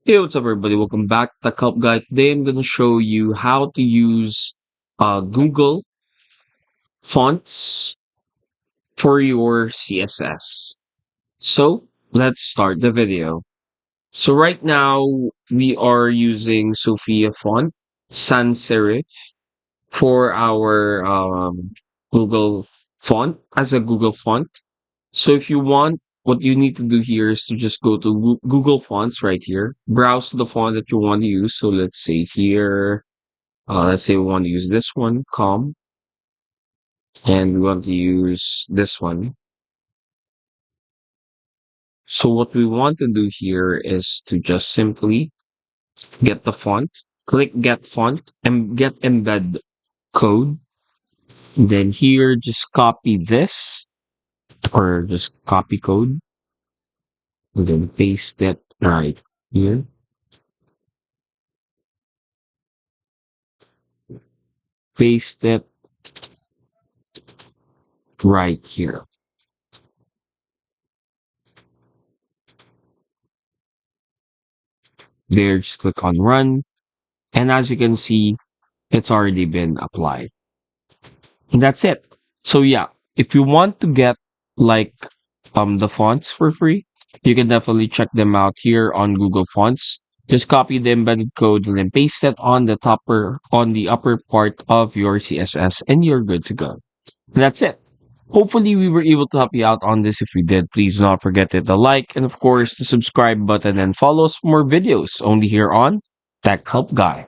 Hey, what's up, everybody? Welcome back to Tech Help Guide. Today, I'm going to show you how to use Google fonts for your CSS. So, let's start the video. So, right now, we are using Sophia font, sans serif, for our Google font as a Google font. So if you want, what you need to do here is to just go to Google Fonts right here, browse the font that you want to use. So let's say here, let's say we want to use this one, and we want to use this one. So what we want to do here is to just simply get the font, click Get Font, and get Embed Code. Then here, just copy this, or just copy code, and then paste it right here. Paste it right here. There, just click on run. And as you can see, it's already been applied. And that's it. So yeah, if you want to get like the fonts for free, you can definitely check them out here on Google Fonts. Just copy the embedded code and then paste it on the upper part of your CSS and you're good to go. And that's it. Hopefully we were able to help you out on this. If we did, please do not forget to hit the like and of course the subscribe button and follow us for more videos only here on Tech Help Guy.